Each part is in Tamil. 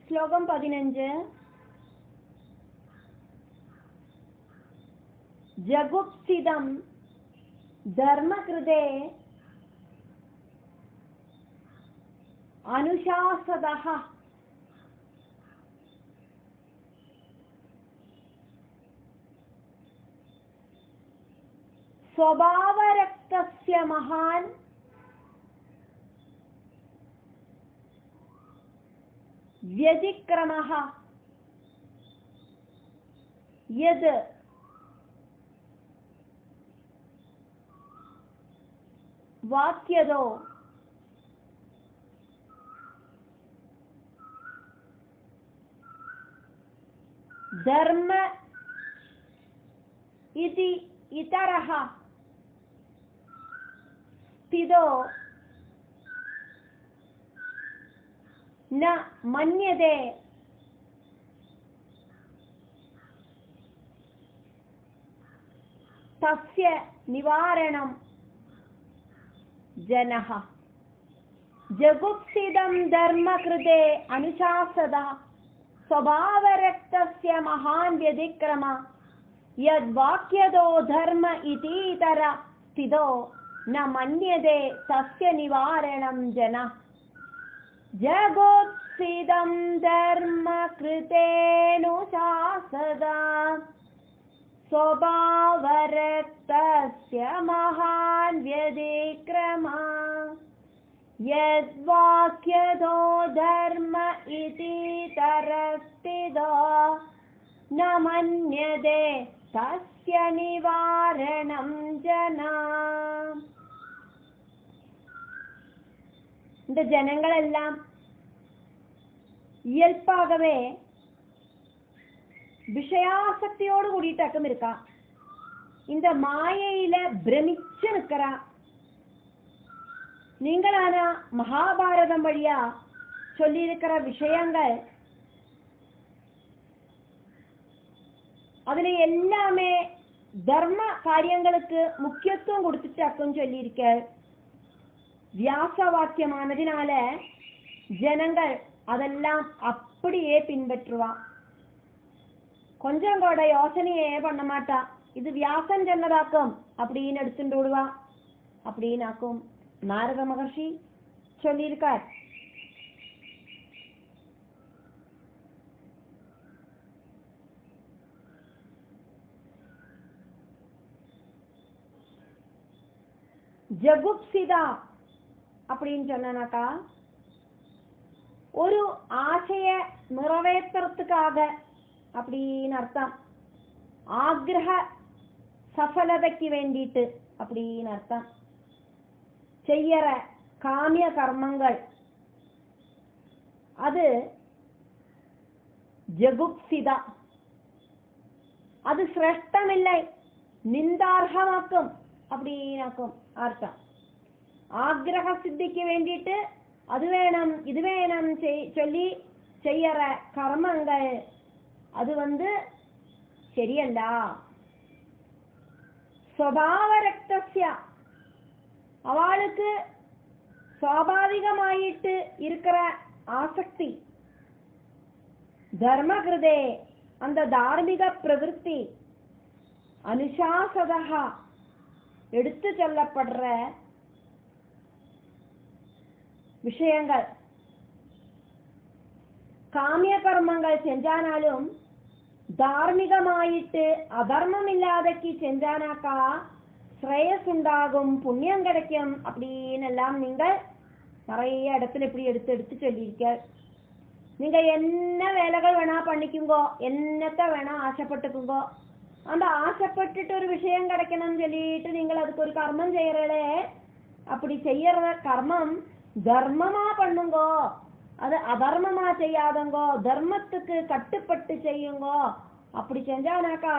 श्लोकम 15 जगुप्सिदं धर्मकृते अनुशासदः स्वभावरक्तस्य महान् व्यतिक्रमः यद् वाक्यदो धर्म इति इतरः स्थितो न मन्यते तस्य निवारणं जनः जगुप्सिदं धर्मकृते अनुशासदा स्वभावरक्तस्य महान् व्यतिक्रम यद्वाक्यदो धर्म इतीतर स्थितो न मन्यते तस्य निवारणं जनः जगुप्सिदं धर्मकृतेऽनुशासदा स्वभावरक्तस्य महान् व्यतिक्रम यद्वाक्यदो धर्म इतीतरस्थितो न मन्यते तस्य निवारणं जना இந்த ஜனங்களெல்லாம் இயல்பாகவே விஷயாசக்தியோடு கூடிட்டாக்கம் இருக்கா. இந்த மாயையில பிரமிச்சு நிற்கிறா. நீங்களானா மகாபாரதம் வழியா சொல்லி இருக்கிற விஷயங்கள் அதுல எல்லாமே தர்ம காரியங்களுக்கு முக்கியத்துவம் கொடுத்துட்டாக்கும் சொல்லியிருக்க. வியாச வாக்கியமானதினால ஜனங்கள் அதெல்லாம் அப்படியே பின்பற்றுவா. கொஞ்சம் கூட யோசனையே பண்ண மாட்டா. இது வியாசன் சொன்னதாக்கும் அப்படின்னு எடுத்துட்டு விடுவா. அப்படின்னாக்கும் நாரத மகர்ஷி சொல்லியிருக்கார். ஜகுப்சிதா அப்படின்னு சொன்னாக்கா ஒரு ஆசைய நிறைவேற்றத்துக்காக அப்படின்னு அர்த்தம். ஆக்ரஹ சஃலதைக்கு வேண்டிட்டு அப்படின்னு அர்த்தம். செய்யற காமிய கர்மங்கள் அது ஜகுப்சிதா. அது சிரேஷ்டமில்லை, நிந்தார்ஹமாக்கும் அப்படின்னாக்கும் அர்த்தம். ஆக்ரஹ சித்திக்கு வேண்டிட்டு அது வேணும் இது வேணும் சொல்லி செய்யற கர்மங்கள் அது சரியல்ல. ஸ்வபாவரக்தஸ்ய அவளுக்கு சுவாபாவிகமாயிட்டு இருக்கிற ஆசக்தி தர்மகிருதே அந்த தார்மிக பிரவிற்த்தி அனுசாசதா எடுத்து சொல்லப்படுற விஷயங்கள். காமிய கர்மங்கள் செஞ்சானாலும் தார்மிகமாயிட்டு அதர்மம் இல்லாதக்கு செஞ்சானாக்கா ஸ்ரேயஸ் உண்டாகும், புண்ணியம் கிடைக்கும் அப்படின்னு எல்லாம் நீங்கள் நிறைய இடத்துல இப்படி எடுத்து எடுத்து சொல்லியிருக்க. நீங்க என்ன வேலைகள் வேணா பண்ணிக்குங்கோ, என்னத்த வேணா ஆசைப்பட்டுக்குங்கோ. அந்த ஆசைப்பட்டுட்டு ஒரு விஷயம் கிடைக்கணும்னு சொல்லிட்டு நீங்கள் அதுக்கு ஒரு கர்மம் செய்யறே. அப்படி செய்யற கர்மம் தர்மமா பண்ணுங்கோ, அது அதர்மமா செய்யாதங்கோ, தர்மத்துக்கு கட்டுப்பட்டு செய்யுங்கோ. அப்படி செஞ்சானாக்கா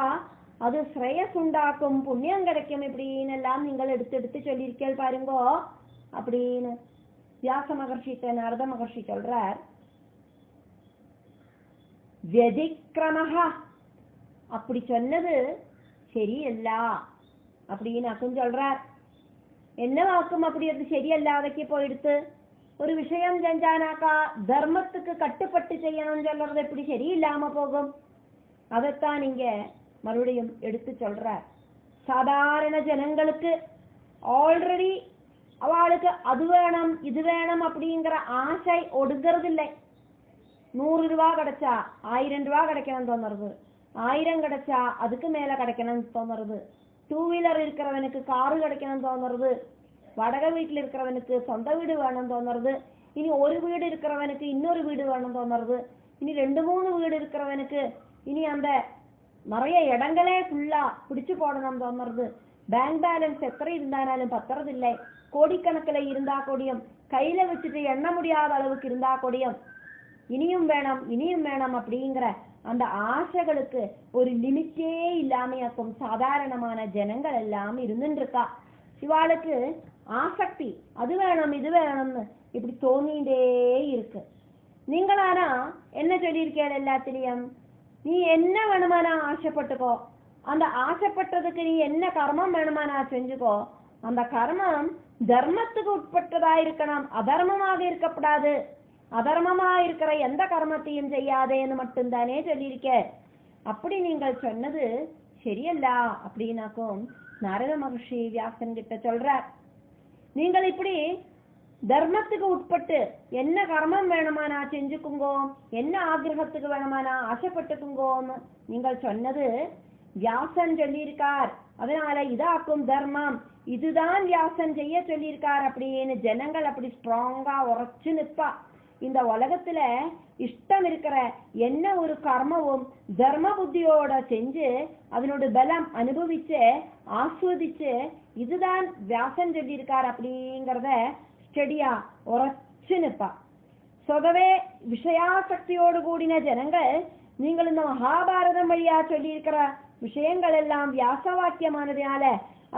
அது ஸ்ரேயஸ் உண்டாக்கும், புண்ணியம் கிடைக்கும் இப்படின்னு எல்லாம் நீங்கள் எடுத்து எடுத்து சொல்லியிருக்கேள் பாருங்கோ அப்படின்னு வியாச மகர்ஷிட்ட நாரத மகர்ஷி சொல்றார். व्यतिक्रमः அப்படி சொன்னது சரியல்ல அப்படின்னு அக்கும் சொல்றார். என்ன வாக்கும் அப்படி அது சரியல்லாதக்கு போயிடுத்து ஒரு விஷயம் செஞ்சானாக்கா தர்மத்துக்கு கட்டுப்பட்டு செய்யணும்னு சொல்றது எப்படி சரியில்லாம போகும்? அதைத்தான் நீங்க மறுபடியும் எடுத்து சொல்ற. சாதாரண ஜனங்களுக்கு ஆல்ரெடி அவளுக்கு அது வேணும் இது வேணும் அப்படிங்கிற ஆசை ஒடுங்கிறது இல்லை. 100 ரூபா கிடைச்சா 1000 ரூபா கிடைக்கணும்னு தோணுறது, 1000 கிடைச்சா அதுக்கு மேல கிடைக்கணும்னு தோணுறது, 2 வீலர் இருக்கிறவனுக்கு காரு கிடைக்கணும்னு தோணுறது, வடகை வீட்டுல இருக்கிறவனுக்கு சொந்த வீடு வேணும்னு தோணுறது, இனி ஒரு வீடு இருக்கிறவனுக்கு இன்னொரு வீடு வேணும் தோணுறது, இனி 2-3 வீடு இருக்கிறவனுக்கு இனி அந்த நிறைய இடங்களே ஃபுல்லா பிடிச்சு போடணும் தோணுறது. பேங்க் பேலன்ஸ் எத்தனை இருந்தாலும் பத்துறதில்லை. கோடிக்கணக்கில் இருந்தா கூடியும் கையில வச்சுட்டு எண்ண முடியாத அளவுக்கு இருந்தா கூடியும் இனியும் வேணும் இனியும் வேணும் அப்படிங்கிற அந்த ஆசைகளுக்கு ஒரு லிமிட்டே இல்லாமையாக்கும் சாதாரணமான ஜனங்கள் எல்லாம் இருந்துட்டு இருக்கா. இவாளுக்கு ஆசக்தி அது வேணும் இது வேணும்னு இப்படி தோணிட்டே இருக்கு. நீங்களானா என்ன சொல்லியிருக்கேன்? எல்லாத்திலையும் நீ என்ன வேணுமானா ஆசைப்பட்டுக்கோ, அந்த ஆசைப்பட்டதுக்கு நீ என்ன கர்மம் வேணுமானா செஞ்சுக்கோ. அந்த கர்மம் தர்மத்துக்கு உட்பட்டதா இருக்கணும், அதர்மமாக இருக்கப்படாது. அதர்மமா இருக்கிற எந்த கர்மத்தையும் செய்யாதேன்னு மட்டும்தானே சொல்லியிருக்க. அப்படி நீங்கள் சொன்னது சரியல்ல அப்படின்னாக்கும் நாரத மகர்ஷி வியாசன் கிட்ட சொல்றார், நீங்கள் இப்படி தர்மத்துக்கு உட்பட்டு என்ன கர்மம் வேணுமானா செஞ்சுக்குங்கோ, என்ன ஆக்கிரகத்துக்கு வேணுமானா ஆசைப்பட்டுக்குங்கோன்னு நீங்கள் சொன்னது வியாசன் சொல்லியிருக்கார். அதனால இதாக்கும் தர்மம், இதுதான் வியாசன் செய்ய சொல்லியிருக்கார் அப்படின்னு ஜனங்கள் அப்படி ஸ்ட்ராங்கா உரைச்சு நிற்பா. இந்த உலகத்துல இஷ்டம் இருக்கிற என்ன ஒரு கர்மவும் தர்ம புத்தியோட செஞ்சு அதனோட பலம் அனுபவிச்சு ஆஸ்வதிச்சு இதுதான் வியாசன் சொல்லியிருக்கார் அப்படிங்கிறத ஸ்டெடியா உரைச்சு நிற்பா. சொதவே விஷயாசக்தியோடு கூடின ஜனங்கள் நீங்கள் இந்த மகாபாரதம் வழியா சொல்லியிருக்கிற விஷயங்கள் எல்லாம் வியாச வாக்கியமானதுனால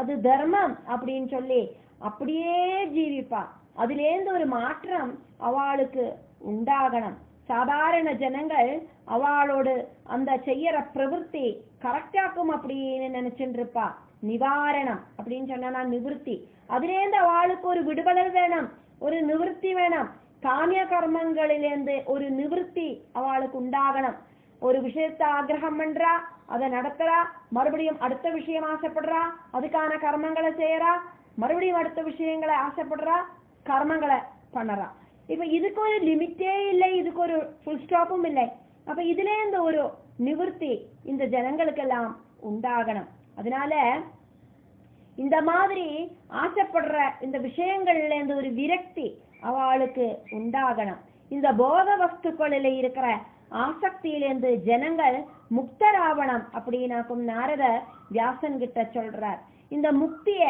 அது தர்மம் அப்படின்னு சொல்லி அப்படியே ஜீவிப்பா. அதிலேந்து ஒரு மாற்றம் அவளுக்கு உண்டாகணும். சாதாரண ஜனங்கள் அவளோடு அந்த செய்யற பிரவൃத்தி கரெக்டாக்கும் அப்படின்னு நினைச்சுட்டு இருப்பா. நிவாரணம் அப்படின்னு சொன்னா நிவர்த்தி, அதிலேந்து அவளுக்கு ஒரு விடுதலை வேணும், ஒரு நிவர்த்தி வேணும். காமிய கர்மங்களிலேந்து ஒரு நிவர்த்தி அவளுக்கு உண்டாகணும். ஒரு விஷயத்தை ஆக்கிரகம் பண்றா, அதை நடத்துறா, மறுபடியும் அடுத்த விஷயம் ஆசைப்படுறா, அதுக்கான கர்மங்களை செய்யறா, மறுபடியும் அடுத்த விஷயங்களை ஆசைப்படுறா, கர்மங்களை பண்ணறா. இப்ப இதுக்கு ஒரு லிமிட்டே இல்லை, இதுக்கு ஒரு ஃபுல் ஸ்டாப்பும் இல்லை. அப்ப இதுல இந்த ஒரு நிவர்த்தி இந்த ஜனங்களுக்கெல்லாம் உண்டாகணும். அதனால இந்த மாதிரி ஆசைப்படுற இந்த விஷயங்கள்ல இருந்து ஒரு விரக்தி அவளுக்கு உண்டாகணும். இந்த போத வஸ்துக்களில இருக்கிற ஆசக்தியிலிருந்து ஜனங்கள் முக்தராவணம் அப்படின்னாக்கும் நாரத வியாசன் கிட்ட சொல்றார். இந்த முக்திய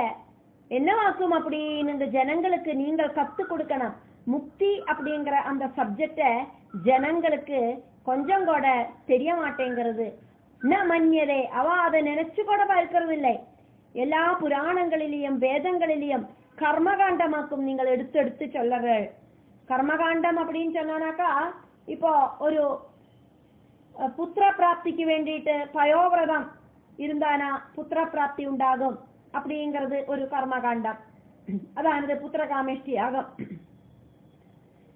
என்னவாக்கும் அப்படின்னு இந்த ஜனங்களுக்கு நீங்கள் கத்து கொடுக்கணும். முக்தி அப்படிங்கிற அந்த சப்ஜெக்ட ஜனங்களுக்கு கொஞ்சம் கூட தெரிய மாட்டேங்கிறது. ந மன்யதே, அவ அதை நினைச்சு கூட பார்க்கிறது இல்லை. எல்லா புராணங்களிலையும் வேதங்களிலையும் கர்மகாண்டமாக்கும் நீங்கள் எடுத்து எடுத்து சொல்லுங்கள். கர்மகாண்டம் அப்படின்னு சொன்னாக்கா இப்போ ஒரு புத்திர பிராப்திக்கு வேண்டிட்டு பயோவிரதம் இருந்தானா புத்திர பிராப்தி உண்டாகும் அப்படிங்கிறது ஒரு கர்மகாண்டம். அதானது புத்திர காமேஷ்டி யாகம்.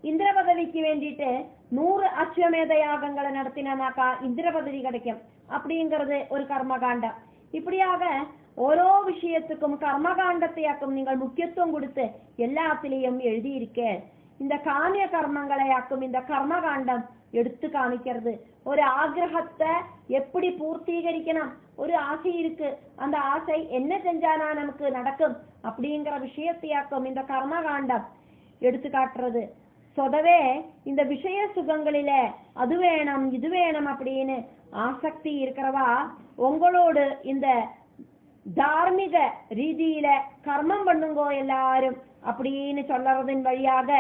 இந்திர பதவிக்கு வேண்டிட்டு 100 அஸ்வமேத யாகங்களை நடத்தினாக்கா இந்திர பதவி கிடைக்கும் அப்படிங்கிறது ஒரு கர்மகாண்டம். இப்படியாக ஓரோ விஷயத்துக்கும் கர்மகாண்டத்தையாக்கும் நீங்கள் முக்கியத்துவம் கொடுத்து எல்லாத்திலையும் எழுதியிருக்க. இந்த காமிய கர்மங்களையாக்கும் இந்த கர்மகாண்டம் எடுத்து காமிக்கிறது. ஒரு ஆக்கிரகத்தை எப்படி பூர்த்தீகரிக்கணும், ஒரு ஆசை இருக்கு, அந்த ஆசை என்ன செஞ்சானா நமக்கு நடக்கும் அப்படிங்கிற விஷயத்தையாக்கும் இந்த கர்மகாண்டம் எடுத்து காட்டுறது. சொதவே இந்த விஷய சுகங்களில அது வேணும் இது வேணும் அப்படின்னு ஆசக்தி இருக்கிறவா உங்களோடு இந்த தார்மீக ரீதியில கர்மம் பண்ணுங்கோ எல்லாரும் அப்படின்னு சொல்றதன் வழியாக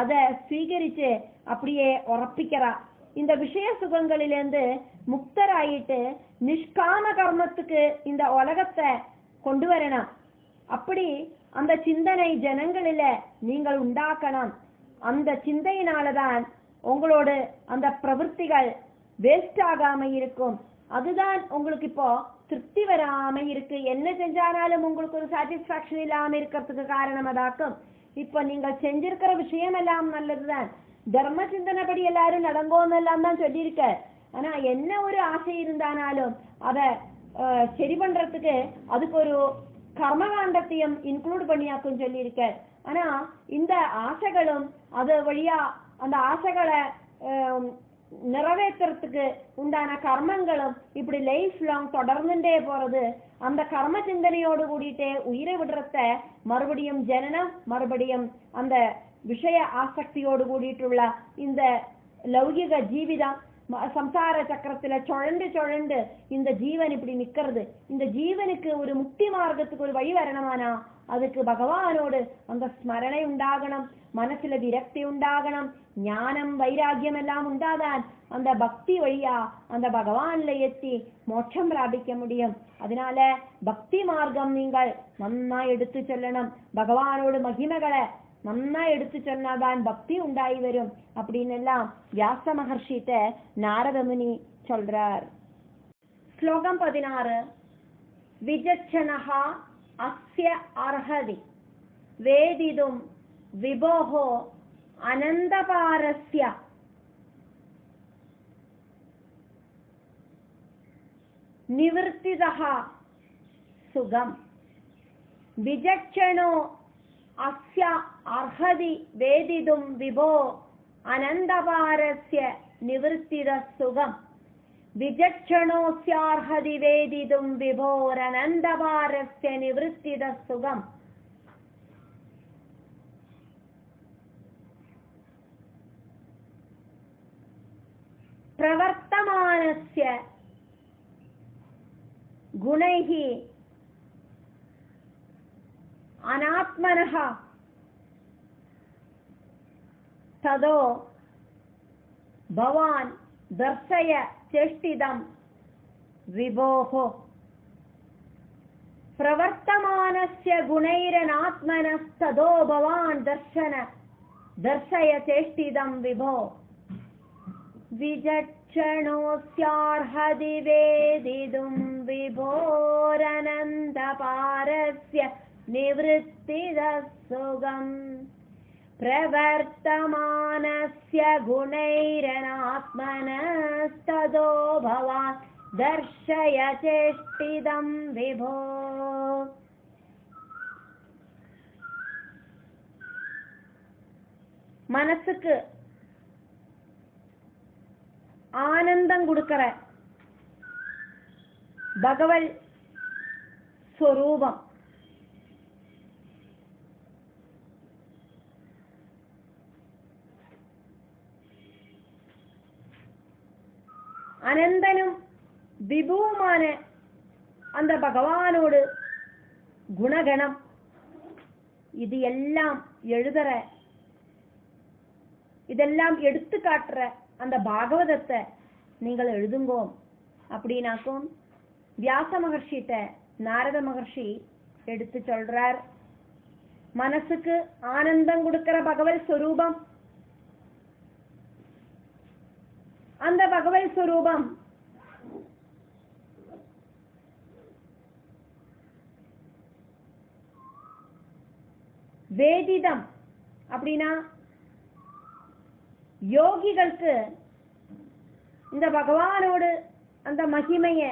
அதை ஸ்வீகரிச்சு அப்படியே உறப்பிக்கிறா. இந்த விஷய சுகங்களிலிருந்து முக்தராயிட்டு நிஷ்காம கர்மத்துக்கு இந்த உலகத்தை கொண்டு வரணும். அப்படி அந்த சிந்தனை ஜனங்களில நீங்கள் உண்டாக்கணும். அந்த சிந்தையினாலதான் உங்களோட அந்த பிரவൃத்திகள் வேஸ்ட் ஆகாம இருக்கும். அதுதான் உங்களுக்கு இப்போ திருப்தி வராம இருக்கு. என்ன செஞ்சாலும் உங்களுக்கு ஒரு சாட்டிஸ்பாக்சன் இல்லாம இருக்கிறதுக்கு காரணம் அதாக்கும். இப்ப நீங்கள் செஞ்சிருக்கிற விஷயம் எல்லாம் நல்லதுதான், தர்ம சிந்தனைப்படி எல்லாரும் நடங்கோன்னு எல்லாம் தான் சொல்லியிருக்க. ஆனா என்ன ஒரு ஆசை இருந்தானாலும் அதை சரி பண்றதுக்கு அதுக்கு ஒரு கர்மகாண்டத்தையும் இன்க்ளூட் பண்ணியாக்கும் சொல்லியிருக்க. ஆனா இந்த ஆசைகளும் அது வழியா அந்த ஆசைகளை நிறைவேற்றுறதுக்கு உண்டான கர்மங்களும் இப்படி லைஃப் லாங் தொடர்ந்துட்டே போறது. அந்த கர்ம சிந்தனையோடு கூடிட்டே உயிரை விடுறத மறுபடியும் ஜனனம், மறுபடியும் அந்த விஷய ஆசக்தியோடு கூடிட்டுள்ள இந்த லௌகிக ஜீவிதம் சம்சார சக்கரத்துல சுழண்டு இந்த ஜீவன் இப்படி நிக்கிறது. இந்த ஜீவனுக்கு ஒரு முக்தி மார்க்கத்துக்கு ஒரு வழி வரணுமானா அதுக்கு பகவானோடு அந்த ஸ்மரணை உண்டாகணும், மனசுல விரக்தி உண்டாகணும், ஞானம் வைராகியம் எல்லாம் உண்டாதான் அந்த பக்தி வழியா அந்த பகவான்ல எத்தி மோட்சம் பிராபிக்க முடியும். அதனால பக்தி மார்க்கம் நீங்கள் நன்னா எடுத்து சொல்லணும், பகவானோடு மகிமைகளை நன்னா எடுத்து சொன்னாதான் பக்தி உண்டாகி வரும் அப்படின்னு எல்லாம் வியாச மகர்ஷிட்ட நாரதமுனி சொல்றார். ஸ்லோகம் 16. விஜச்சனஹா அஸ்ய அர்ஹதி வேதிதும் விபோஹோ அனந்தபாரஸ்ய நிவர்த்திதஹ சுகம். விஜச்சனோ அஸ்ய அர்ஹதி வேதிதும் விபோ அனந்தபாரஸ்ய நிவர்த்தித சுகம். விஜச்சனோஸ்யார்ஹதி வேதிதும் விபோரனந்தபாரஸ்ய நிவர்த்தித சுகம். பிரவர்த்தமானஸ்ய குணைஹ அநாத்மனஹ ததோ பவான் தர்சய சேஷ்டிதம் விபோஹோ. பிரவர்த்தமானஸ்ய குணைரநாத்மனஸ்ததோ பவான் தர்சய சேஷ்டிதம் விபோ. விஜச்சனோஸ்யார்ஹதி வேதிதும் விபோரனந்தபாரஸ்ய நிவృత్తిத சுகம். பிரவர்த்தமானஸ்ய குணைரநாத்மனஸ்ததோ பவான் தர்சய சேஷ்டிதம் விபோ. மனசுக்கு ஆனந்தம் கொடுக்கிற பகவத் ஸ்வரூபம் அனந்தனும் விபுவுமான அந்த பகவானோடு குணகணம் இது எல்லாம் எழுதுற, இதெல்லாம் எடுத்து காட்டுற அந்த பாகவதத்தை நீங்கள் எழுதுங்கோ அப்படின்னாக்கும் வியாச மகர்ஷிட்ட நாரத மகர்ஷி எடுத்து சொல்றார். மனசுக்கு ஆனந்தம் கொடுக்கிற பகவத் ஸ்வரூபம், அந்த பகவத் ஸ்வரூபம் வேதிதம் அப்படின்னா யோகிகளுக்கு இந்த பகவானோடு அந்த மகிமைய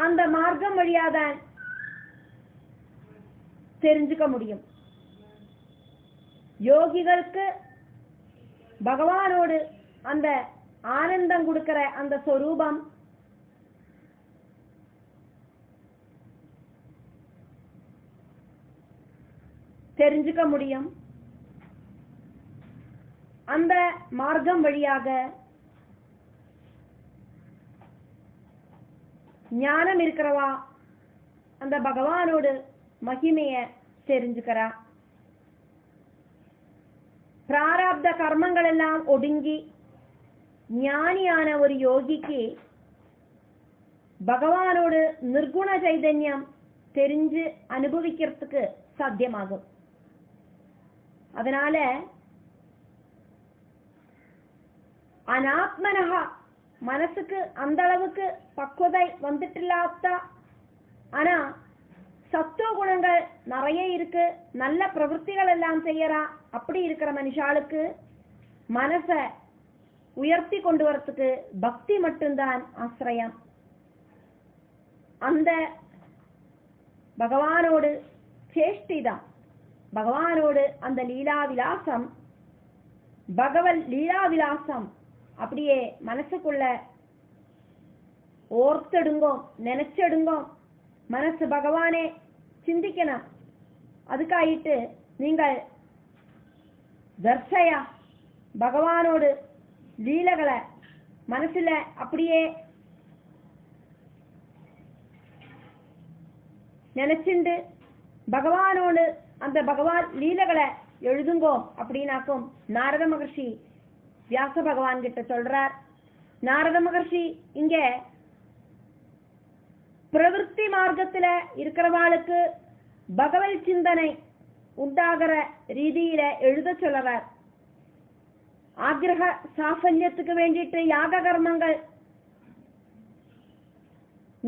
அந்த மார்க்கம் வழியாதான் தெரிஞ்சுக்க முடியும். யோகிகளுக்கு பகவானோடு அந்த ஆனந்தம் கொடுக்கிற அந்த ஸ்வரூபம் தெரிஞ்சுக்க முடியும். அந்த மார்க்கம் வழியாக ஞானம் இருக்கிறவா அந்த பகவானோடு மகிமைய தெரிஞ்சுக்கிறா. பிராரப்த கர்மங்கள் எல்லாம் ஒடுங்கி ஞானியான ஒரு யோகிக்கு பகவானோடு நிர்குண சைதன்யம் தெரிஞ்சு அனுபவிக்கிறதுக்கு சாத்தியமாகும். அதனால அநாத்மனஹா மனசுக்கு அந்த அளவுக்கு பக்குவதை வந்துட்டில்லாத ஆனா சத்துவ குணங்கள் நிறைய இருக்கு, நல்ல பிரவൃத்திகள் எல்லாம் செய்யறா. அப்படி இருக்கிற மனுஷாளுக்கு மனச உயர்த்தி கொண்டு வரத்துக்கு பக்தி மட்டும்தான் ஆசிரியம். அந்த பகவானோடு சேஷ்டிதான், பகவானோடு அந்த லீலாவிலாசம், பகவல் லீலாவிலாசம் அப்படியே மனசுக்குள்ள ஓர்த்தெடுங்கோ, நினைச்செடுங்கோ. மனசு பகவானே சிந்திக்கணும். அதுக்காயிட்டு நீங்கள் தர்சையா பகவானோடு லீலகளை மனசுல அப்படியே நினைச்சுண்டு பகவானோடு அந்த பகவான் லீலகளை எழுதுங்கோ அப்படின்னாக்கும் நாரத மகர்ஷி வியாச பகவான் கிட்ட சொல்றார். நாரத மகர்ஷி இங்க பிரவೃತ್ತಿ மார்க்கத்துல இருக்கிறவாளுக்கு பகவத் சிந்தனை உண்டாகிற ரீதியில எழுத சொல்றார். ஆக்ரக சாஃபல்யத்துக்கு வேண்டிட்டு யாக கர்மங்கள்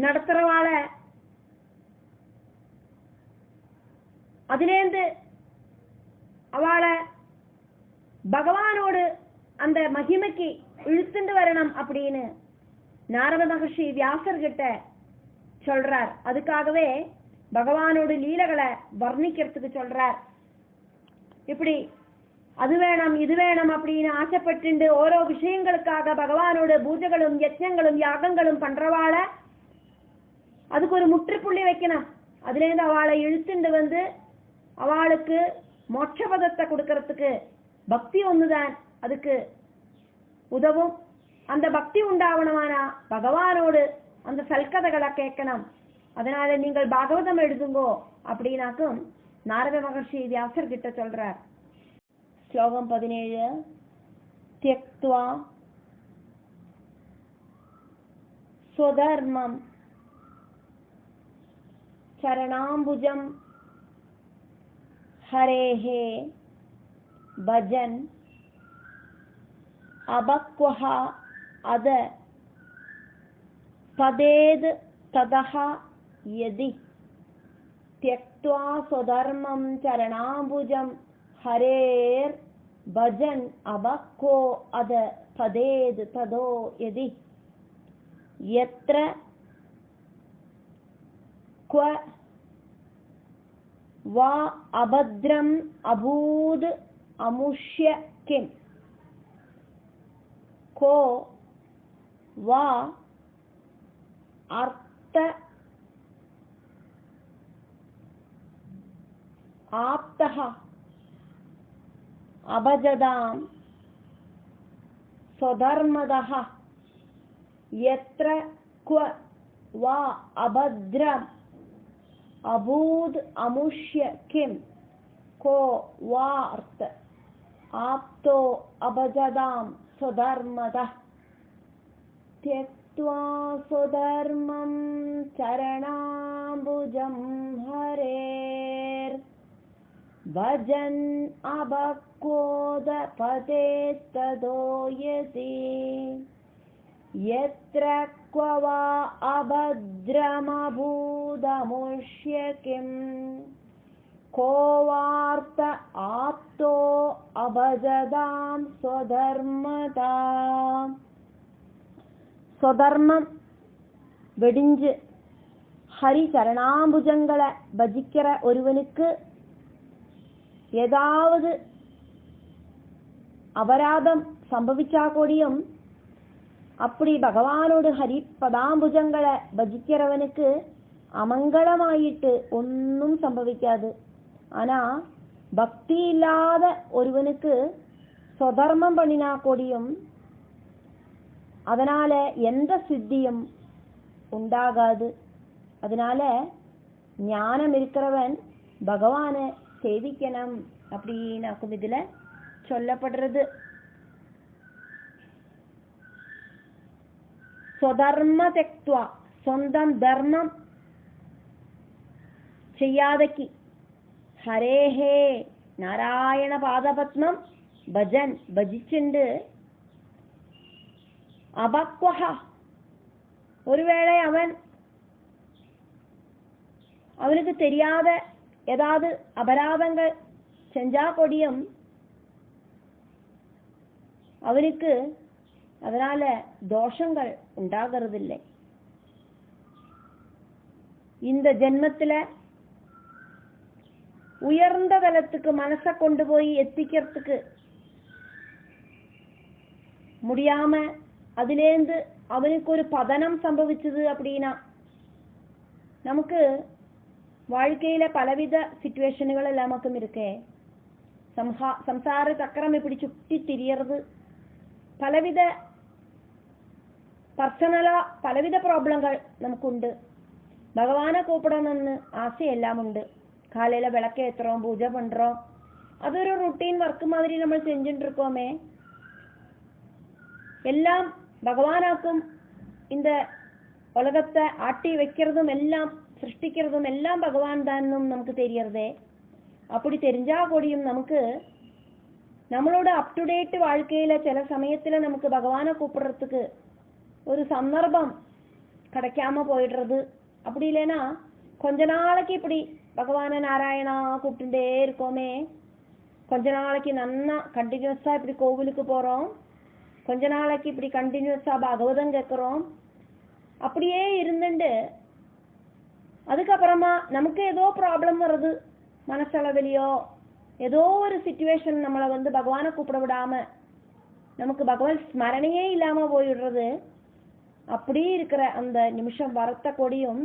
நடத்துறவாள அதிலேந்து அவளை பகவானோடு அந்த மகிமைக்கு இழுத்துண்டு வரணும் அப்படின்னு நாரத மகர்ஷி வியாசர் கிட்ட சொல்றார். அதுக்காகவே பகவானோடு லீலகளை வர்ணிக்கிறதுக்கு சொல்றார். இப்படி அது வேணும் இது வேணும் அப்படின்னு ஆசைப்பட்டு ஓரோ விஷயங்களுக்காக பகவானோட பூஜைகளும் யஜ்ஞங்களும் யாகங்களும் பண்றவாள அதுக்கு ஒரு முற்றுப்புள்ளி வைக்கணும். அதுல இருந்து அவளை இழுத்துண்டு வந்து அவளுக்கு மோட்சபதத்தை கொடுக்கறதுக்கு பக்தி ஒண்ணுதான் அதுக்கு உதவும். அந்த பக்தி உண்டாவனமானா பகவானோடு அந்த சல்கதைகளை கேட்கணும். அதனால நீங்கள் பாகவதம் எழுதுங்கோ அப்படின்னாக்கும் நாரத மகர்ஷி வியாசர் கிட்ட சொல்றார். ஸ்லோகம் 17. த்யக்த்வா ஸ்வதர்மம் சரணாம்புஜம் ஹரேஹே பஜன் அபக்வஹ அத பதேத் ததஹ யதி. த்யக்த்வா ஸ்வதர்மம் சரணாம்புஜம் ஹரேர் பஜன் அபக்வோ அத பதேத் ததோ யதி. யத்ர क्व वा अभद्रम अभूद अमुष्य किम. को वा अर्थ आप्तः अभजदां स्वधर्मदः. यत्र क्व वा अभद्रम अभूद अमुष्य किम. को वा अर्थ आप्तो अभजदां स्वधर्मदः. त्यक्त्वा स्वधर्मं चरणाम्बुजं हरेर् भजन् अभक्वोद पतेस्तदो यति. यत्र क्व वा अभद्रमभूदमुष्य किं. को वार्थ आप्तो अभजदां स्वधर्मदा. स्वधर्मம் வெடிஞ்சு ஹரி சரணாம்புஜங்களை பஜிக்கிற ஒருவனுக்கு ஏதாவது அபராதம் சம்பவிச்சா கூடியும் அப்படி பகவானோடு ஹரி பதாம்புஜங்களை பஜிக்கிறவனுக்கு அமங்கலமாயிட்டு ஒன்னும் சம்பவிக்காது. ஆனா பக்தி இல்லாத ஒருவனுக்கு சொதர்மம் பண்ணினா கூடியும் அதனால எந்த சித்தியும் உண்டாகாது. அதனால ஞானம் இருக்கிறவன் பகவானை சேவிக்கணும் அப்படின்னாக்கும் இதுல சொல்லப்படுறது. സ്വധർമ്മ തെക്ത്വ സ്വന്തം ധർമ്മം ചെയ്യാതക്കി ഹരേഹേ നാരായണ പാദപത്മം ഭജൻ ഭജിച്ചുണ്ട്. അപക്വഹ ഒരുവേള അവൻ அவனுக்கு தெரியாத ஏதாவது அபராதங்கள் செஞ்சா கொடியும் அவனுக்கு அதனால தோஷங்கள் உண்டாகிறதில்லை. இந்த ஜென்மத்துல உயர்ந்த தலத்துக்கு மனசை கொண்டு போய் எத்திக்கிறதுக்கு முடியாம அதிலேந்து அவனுக்கு ஒரு பதனம் சம்பவிச்சது அப்படின்னா நமக்கு வாழ்க்கையில பலவித சிச்சுவேஷன்கள் எல்லாமக்கும் இருக்கே. சம்சார சக்கரம் இப்படி சுட்டி திரியறது, பலவித பர்சனலா பலவித ப்ராப்ளங்கள் நமக்குண்டு. பகவானை கூப்பிடணும்னு ஆசை எல்லாம் உண்டு. காலையில விளக்க ஏத்துறோம், பூஜை பண்றோம், அது ஒரு ருட்டீன் ஒர்க் மாதிரி நம்ம செஞ்சுட்டு இருக்கோமே. எல்லாம் பகவானாக்கும் இந்த உலகத்தை ஆட்டி வைக்கிறதும் எல்லாம் சிருஷ்டிக்கிறதும் எல்லாம் பகவான் தான் நமக்கு தெரியறதே. அப்படி தெரிஞ்சா கூடியும் நமக்கு நம்மளோட அப் டு டேட் வாழ்க்கையில சில சமயத்துல நமக்கு பகவானை கூப்பிடுறதுக்கு ஒரு சந்தர்ப்பம் கிடைக்காம போயிடுறது. அப்படி இல்லைன்னா கொஞ்ச நாளைக்கு இப்படி பகவான நாராயணா கூப்பிட்டுட்டே இருக்கோமே, கொஞ்ச நாளைக்கு நன்னா கண்டினியூஸா இப்படி கோவிலுக்கு போறோம், கொஞ்ச நாளைக்கு இப்படி கண்டினியூஸா பாகவதம் கேட்கிறோம். அப்படியே இருந்துட்டு அதுக்கப்புறமா நமக்கு ஏதோ ப்ராப்ளம் வருது மனசளவிலையோ, ஏதோ ஒரு சிச்சுவேஷன் நம்மளை பகவானை கூப்பிட விடாம நமக்கு பகவான் ஸ்மரணையே இல்லாம போயிடுறது. அப்படி இருக்கிற அந்த நிமிஷம் வரத்த கொடியும்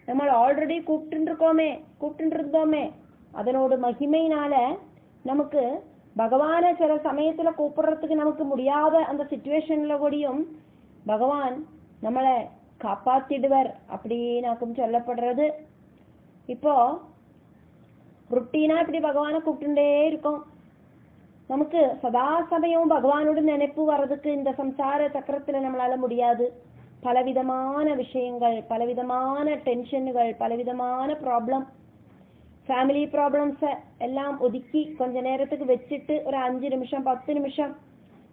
நம்ம ஆல்ரெடி கூப்பிட்டு இருந்தோமே அதனோட மகிமையினால நமக்கு பகவானை சில சமயத்துல கூப்பிடுறதுக்கு நமக்கு முடியாத அந்த சிச்சுவேஷன்ல கூடியும் பகவான் நம்மளை காப்பாத்திடுவர் அப்படின்னாக்கும் சொல்லப்படுறது. இப்போ ருட்டீனா இப்படி பகவானை கூப்பிட்டுட்டே இருக்கோம், நமக்கு சதா சமயம் பகவானோட நினைப்பு வர்றதுக்கு இந்த சம்சார சக்கரத்துல நம்மளால முடியாது. பலவிதமான விஷயங்கள், பலவிதமான டென்ஷன்கள், பலவிதமான ப்ராப்ளம், ஃபேமிலி ப்ராப்ளம்ஸை எல்லாம் ஒதுக்கி கொஞ்ச நேரத்துக்கு வச்சுட்டு ஒரு 5 நிமிஷம் 10 நிமிஷம்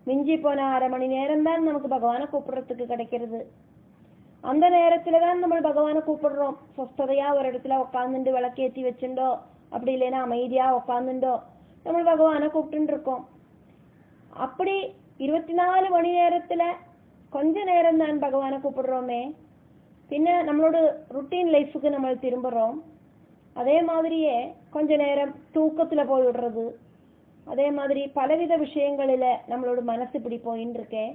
மிஞ்சி போன அரை மணி நேரம் தான் நமக்கு பகவானை கூப்பிடுறதுக்கு கிடைக்கிறது. அந்த நேரத்துல தான் நம்ம பகவானை கூப்பிடுறோம். சொஸ்ததையா ஒரு இடத்துல உட்காந்துட்டு விளக்கேற்றி வச்சுட்டோ, அப்படி இல்லைன்னா அமைதியா உட்காந்துட்டோ நம்ம பகவானை கூப்பிட்டு இருக்கோம். அப்படி 24 மணி நேரத்துல கொஞ்ச நேரம் தான் பகவானை கூப்பிடுறோமே, பின்ன நம்மளோட ருட்டீன் லைஃபுக்கு நம்ம திரும்புறோம். அதே மாதிரியே கொஞ்ச நேரம் தூக்கத்துல போய் விடுறது, அதே மாதிரி பலவித விஷயங்களில நம்மளோட மனசு இப்படி போயின்னு இருக்கேன்.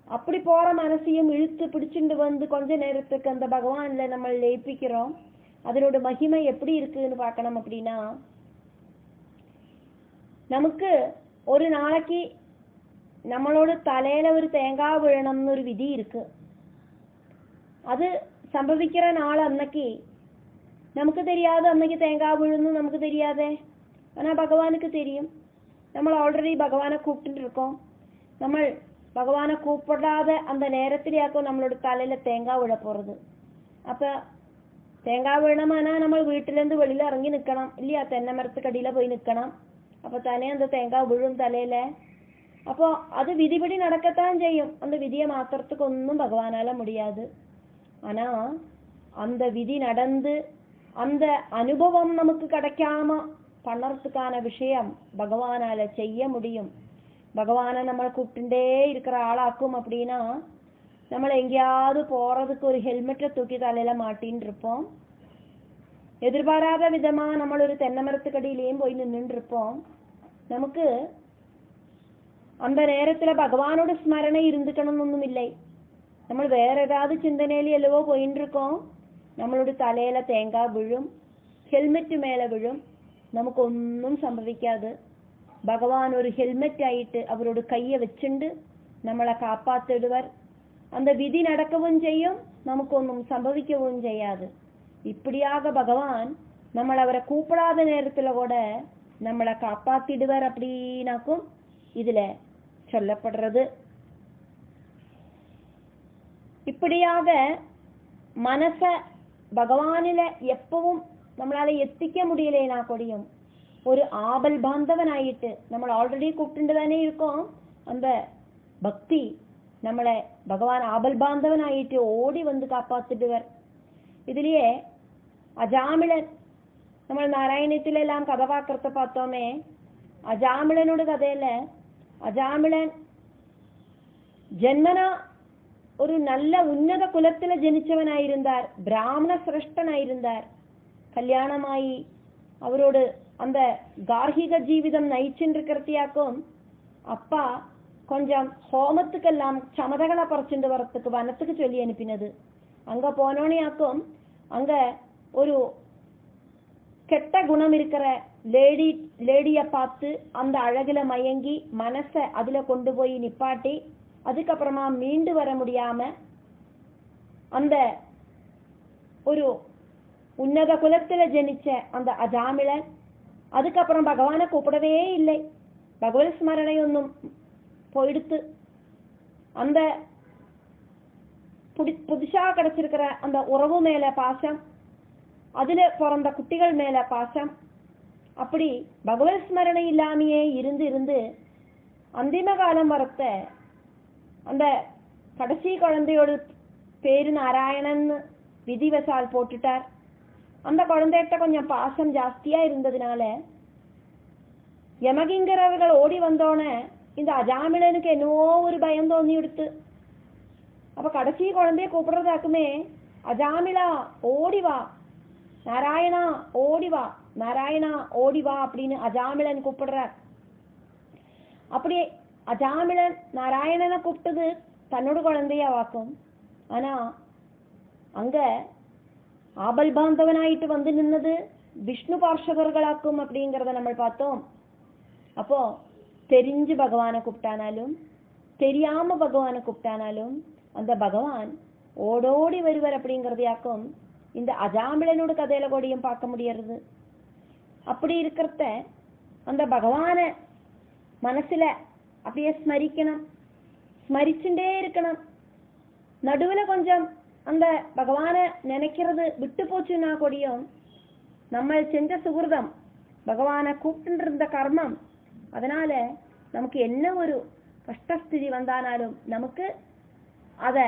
அப்படி போற மனசையும் இழுத்து பிடிச்சிட்டு கொஞ்ச நேரத்துக்கு அந்த பகவான்ல நம்ம லயிப்பிக்கிறோம். அதனோட மகிமை எப்படி இருக்குன்னு பார்க்கணும். அப்படின்னா நமக்கு ஒரு நாளைக்கு நம்மளோட தலையில ஒரு தேங்காய் விழணும்னு ஒரு விதி இருக்கு. அது சம்பவிக்கிற நாள் அன்னைக்கு நமக்கு தெரியாது, அன்னைக்கு தேங்காய் விழுன்னு நமக்கு தெரியாதே, ஆனா பகவானுக்கு தெரியும். நம்ம ஆல்ரெடி பகவானை கூப்பிட்டு இருக்கோம். நம்ம பகவானை கூப்பிடாத அந்த நேரத்திலேயாக்கும் நம்மளோட தலையில தேங்காய் விழ போறது. அப்ப தேங்காய் விழணுமானா நம்ம வீட்டுல இருந்து வெளியில இறங்கி நிக்கணும் இல்லையா, தென்னை மரத்துக்கு அடியில போய் நிக்கணும். அப்ப தானே அந்த தேங்காய் விழும் தலையில. அப்போ அது விதிபடி நடக்கத்தான் செய்யும். அந்த விதியை மாத்துறதுக்கு ஒன்றும் பகவானால முடியாது. ஆனா அந்த விதி நடந்து அந்த அனுபவம் நமக்கு கிடைக்காம பண்ணறதுக்கான விஷயம் பகவானால செய்ய முடியும். பகவானை நம்மளை கூப்பிட்டுட்டே இருக்கிற ஆளாக்கும். அப்படின்னா நம்மளை எங்கேயாவது போறதுக்கு ஒரு ஹெல்மெட்டை தூக்கி தலையில மாட்டின்னு இருப்போம். எதிர்பாராத விதமா நம்ம ஒரு தென்னை மரத்துக்கடியிலையும் போய் நின்றுட்டு இருப்போம். நமக்கு அந்த நேரத்துல பகவானோட ஸ்மரணை இருந்துக்கணும்னு ஒண்ணும் இல்லை. நம்ம வேற ஏதாவது சிந்தனையில எல்லவோ போயின்னு இருக்கோம். நம்மளோட தலையில தேங்காய் விழும், ஹெல்மெட் மேல விழும், நமக்கு ஒன்னும் சம்பவிக்காது. பகவான் ஒரு ஹெல்மெட் ஆயிட்டு அவரோட கையை வச்சுண்டு நம்மளை காப்பாத்திடுவர். அந்த விதி நடக்கவும் செய்யும், நமக்கு ஒன்றும் சம்பவிக்கவும் செய்யாது. இப்படியாக பகவான் நம்மளை அவரை கூப்பிடாத நேரத்துல கூட நம்மளை காப்பாத்திடுவர் அப்படின்னாக்கும் இதுல சொல்லப்படுறது. இப்படியாக மனச பகவானில எப்பவும் நம்மளால எத்திக்க முடியலைனா கூடியும் ஒரு ஆபல் பாந்தவன் ஆயிட்டு நம்மளை ஆல்ரெடி கூப்பிட்டு தானே இருக்கோம். அந்த பக்தி நம்மளை பகவான் ஆபல் பாந்தவன் ஆயிட்டு ஓடி வந்து காப்பாத்திடுவர். இதுலயே അജാമിളൻ, നമ്മൾ നാരായണത്തിലെല്ലാം കഥ പാക്കത്തെ பார்த்தோமே, അജാമിളനോട് കഥയില് അജാമിളൻ ജന്മന ഒരു നല്ല ഉന്നത കുലത്തില് ജനിച്ചവനായിരുന്നാർ, ബ്രാഹ്മണ ശ്രേഷ്ഠനായിരുന്നാർ. கல்யாணமாயி அவரோடு அந்த கார்ஹிக ஜீவிதம் நயிச்சுருக்கிறதையாக்கும் அப்பா கொஞ்சம் ஹோமத்துக்கெல்லாம் சமதகளை பறிச்சுட்டு வரத்துக்கு வனத்துக்கு சொல்லி அனுப்பினது. அங்க போனோனையாக்கும் அங்க ஒரு கெட்ட குணம் இருக்கிற லேடிய பார்த்து அந்த அழகுல மயங்கி மனசை அதுல கொண்டு போய் நிப்பாட்டி அதுக்கப்புறமா மீண்டு வர முடியாம அந்த ஒரு உன்னத குலத்துல ஜனிச்ச அந்த அஜாமிளன் அதுக்கப்புறம் பகவானை கூப்பிடவே இல்லை. பகவத் ஸ்மரணையொன்னும் போயிடுத்து. அந்த புதுசா கிடைச்சிருக்கிற அந்த உறவு மேல பாசம், அதுல பிறந்த குட்டிகள் மேல பாசம், அப்படி பகவத் ஸ்மரணை இல்லாமையே இருந்து இருந்து அந்திம காலம் வரத்த அந்த கடைசி குழந்தையோட பேரு நாராயணன் விதிவசால் போட்டுட்டார். அந்த குழந்தைகிட்ட கொஞ்சம் பாசம் ஜாஸ்தியா இருந்ததுனால யமகிங்கரர்கள் ஓடி வந்தோன்னே இந்த அஜாமிளனுக்கு என்னவோ ஒரு பயம் தோணி எடுத்து. அப்ப கடைசி குழந்தைய கூப்பிடுறதாக்குமே, அஜாமிளா ஓடிவா, நாராயணா ஓடிவா, நாராயணா ஓடிவா அப்படின்னு அஜாமிளன் கூப்பிடுறார். அப்படி அஜாமிளன் நாராயணனை கூப்பிட்டது தன்னோட குழந்தைய வாக்கும். ஆனா அங்க ஆபல் பாந்தவனாயிட்டு வந்து நின்னது விஷ்ணு பார்ஷவர்களாக்கும் அப்படிங்கறத நம்ம பார்த்தோம். அப்போ தெரிஞ்சு பகவானை கூப்பிட்டானாலும் தெரியாம பகவானை கூப்பிட்டானாலும் அந்த பகவான் ஓடோடி வருவர் அப்படிங்கறதையாக்கும் இந்த அஜாமிளனோட கதையில கூடயும் பார்க்க முடியறது. அப்படி இருக்கிறத அந்த பகவான மனசுல அப்படியே ஸ்மரிக்கணும், ஸ்மரிச்சுட்டே இருக்கணும். நடுவுல கொஞ்சம் அந்த பகவான நினைக்கிறது விட்டு போச்சுன்னா கூடியும் நம்ம செஞ்ச சுகிருதம், பகவானை கூப்பிட்டு இருந்த கர்மம், அதனால நமக்கு என்ன ஒரு கஷ்டஸ்திதி வந்தானாலும் நமக்கு அத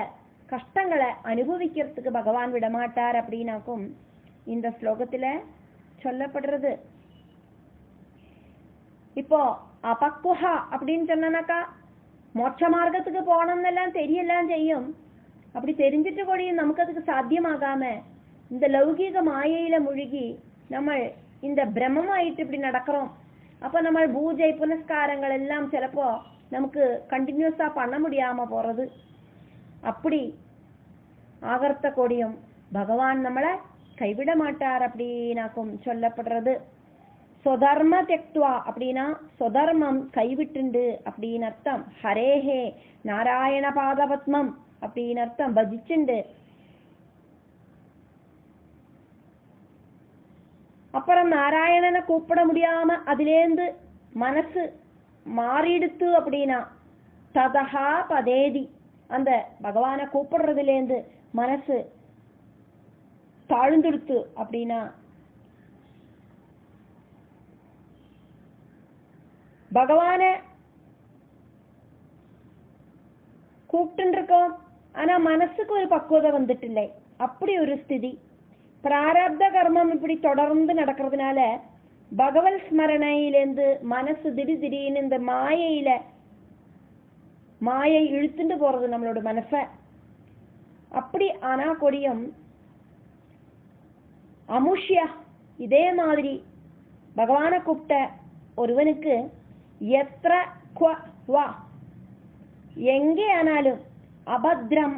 கஷ்டங்களை அனுபவிக்கிறதுக்கு பகவான் விடமாட்டார் அப்படின்னாக்கும் இந்த ஸ்லோகத்துல சொல்லப்படுறது. இப்போ அபக்குஹா அப்படின்னு சொன்னாக்கா மோட்ச மார்க்கத்துக்கு போனோம்னெல்லாம் தெரியலாம் செய்யும். அப்படி தெரிஞ்சிட்டு கூடயும் நமக்கு அதுக்கு சாத்தியமாகாம இந்த லௌகீக மாயையில முழுகி நம்ம இந்த பிரம்மமாயிட்டு இப்படி நடக்கிறோம். அப்ப நம்ம பூஜை புனஸ்காரங்கள் எல்லாம் சிலப்போ நமக்கு கண்டினியூஸா பண்ண முடியாம போறது. அப்படி ஆகர்த்த கூடியும் பகவான் நம்மளை கைவிட மாட்டார் அப்படின்னாக்கும் சொல்லப்படுறது. சொதர்ம தெக்துவா அப்படின்னா சொதர்மம் கைவிட்டுண்டு அப்படின்னு அர்த்தம். ஹரேஹே நாராயண பாதபத்மம் அப்படின்னு அர்த்தம், பஜிச்சுண்டு. அப்புறம் நாராயணனை கூப்பிட முடியாம அதிலேந்து மனசு மாறிடுத்து அப்படின்னா ததஹா பதேதி, அந்த பகவானை கூப்பிடுறதுலேருந்து மனசு தாழ்ந்துடுத்து அப்படின்னா பகவான கூப்பிட்டு இருக்கோம், ஆனா மனசுக்கு ஒரு பக்குவதை வந்துட்டு இல்லை. அப்படி ஒரு ஸ்திதி. பிராரப்த கர்மம் இப்படி தொடர்ந்து நடக்கிறதுனால பகவத் ஸ்மரணையிலேருந்து மனசு திடீர்னு இந்த மாயை இழுத்துட்டு போறது நம்மளோட மனச. அப்படி ஆனா கொடியும் அமுஷ்யா இதே மாதிரி பகவானை கூப்பிட்ட ஒருவனுக்கு எத்திர வா எங்கே ஆனாலும் அபத்ரம்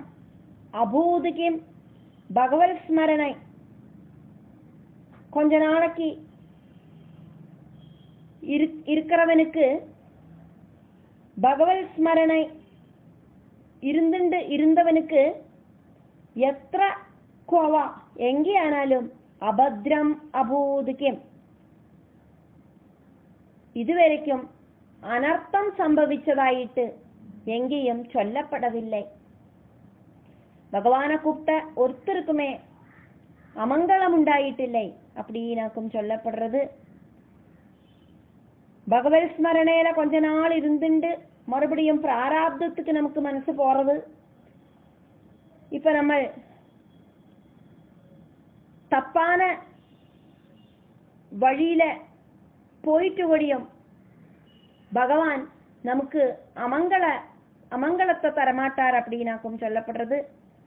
அபூதுகிம் பகவத் ஸ்மரணை கொஞ்ச நாளைக்கு இருக்கிறவனுக்கு பகவத் ஸ்மரணை இருந்தவனுக்கு எத்திர கோவா எங்கே ஆனாலும் அபத்ரம் அபூதுகிம் இதுவரைக்கும் அனர்த்தம் சம்பவிச்சதாயிட்டு எங்கேயும் சொல்லப்படவில்லை. பகவானை கூப்பிட்ட ஒருத்தருக்குமே அமங்கலம் உண்டாயிட்டில்லை அப்படின்னாக்கும் சொல்லப்படுறது. பகவத் ஸ்மரணையில கொஞ்ச நாள் இருந்துட்டு மறுபடியும் பிராராப்தத்துக்கு நமக்கு மனசு போறது. இப்ப நம்ம தப்பான வழியில போயிட்டு ஒழியும் பகவான் நமக்கு அமங்கலத்தை தரமாட்டார் அப்படின்னாக்கும் சொல்லப்படுறது.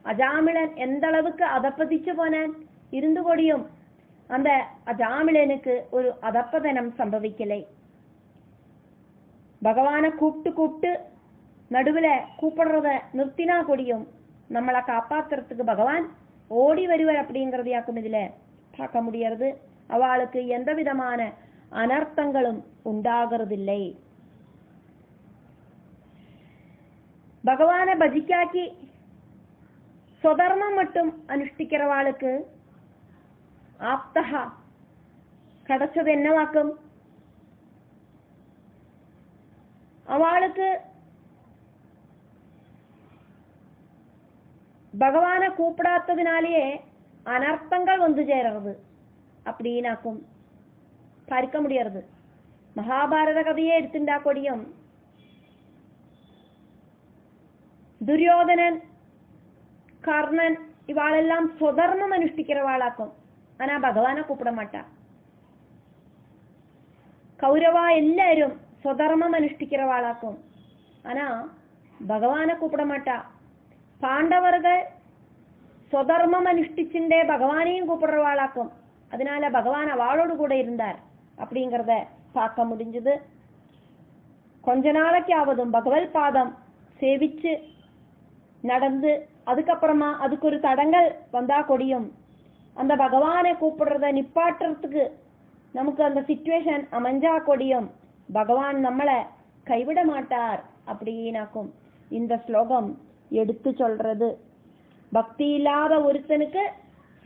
அஜாமிளன் எந்த அளவுக்கு அதப்பதிச்சு போனான் இருந்து கொடியும் அந்த அஜாமிளனுக்கு ஒரு அதப்பதனம் சம்பவிக்கலை. பகவானை கூப்பிட்டு நடுவுல கூப்பிடுறத நிறுத்தினா கொடியும் நம்மளை காப்பாத்துறதுக்கு பகவான் ஓடி வருவர் அப்படிங்கறதையாக்கும் இதுல பார்க்க முடியாது. அவளுக்கு எந்த விதமான அனர்த்தங்களும் உண்டாகிறதில்லை. பகவானை பஜிக்காக்கி சொதர்மம் மட்டும் அனுஷ்டிக்கிறவாளுக்கு ஆப்தகா கிடைச்சது என்னவாக்கும்? அவளுக்கு பகவானை கூப்பிடாததினாலேயே அனர்த்தங்கள் வந்து சேரறது அப்படின்னாக்கும் பார்க்க முடியாது. மகாபாரத கதையே எடுத்துட்டா கொடியும் துரியோதனன் கர்ணன் இவாளெல்லாம் சொதர்மம் அனுஷ்டிக்கிறவாளாக்கும். ஆனா பகவானை கூப்பிட மாட்டா. கௌரவா எல்லாரும் சொதர்மம் அனுஷ்டிக்கிறவாளாக்கும். ஆனா பகவானை கூப்பிட மாட்டா. பாண்டவர்கள் சொதர்மம் அனுஷ்டிச்சுட்டே பகவானையும் கூப்பிடுறவாளாக்கும். அதனால பகவான் அவளோடு கூட இருந்தார் அப்படிங்கிறத பார்க்க முடிஞ்சது. கொஞ்ச நாளைக்கு ஆவதும் பகவத் பாதம் சேவிச்சு நடந்து அதுக்கப்புறமா அதுக்கு ஒரு தடங்கள் வந்தா கொடியும் அந்த பகவானை கூப்பிடுறத நிப்பாட்டுறதுக்கு நமக்கு அந்த சிச்சுவேஷன் அமைஞ்சா கொடியும் பகவான் நம்மளை கைவிட மாட்டார் அப்படின்னாக்கும் இந்த ஸ்லோகம் எடுத்து சொல்றது. பக்தி இல்லாத ஒருத்தனுக்கு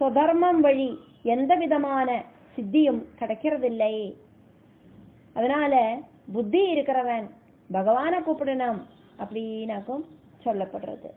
சொதர்மம் வழி எந்த விதமான சித்தியும் கிடைக்கிறதில்லை. அதனால புத்தி இருக்கிறவன் பகவானை கூப்பிடணும் அப்படின்னாக்கும் சொல்லப்படுறது.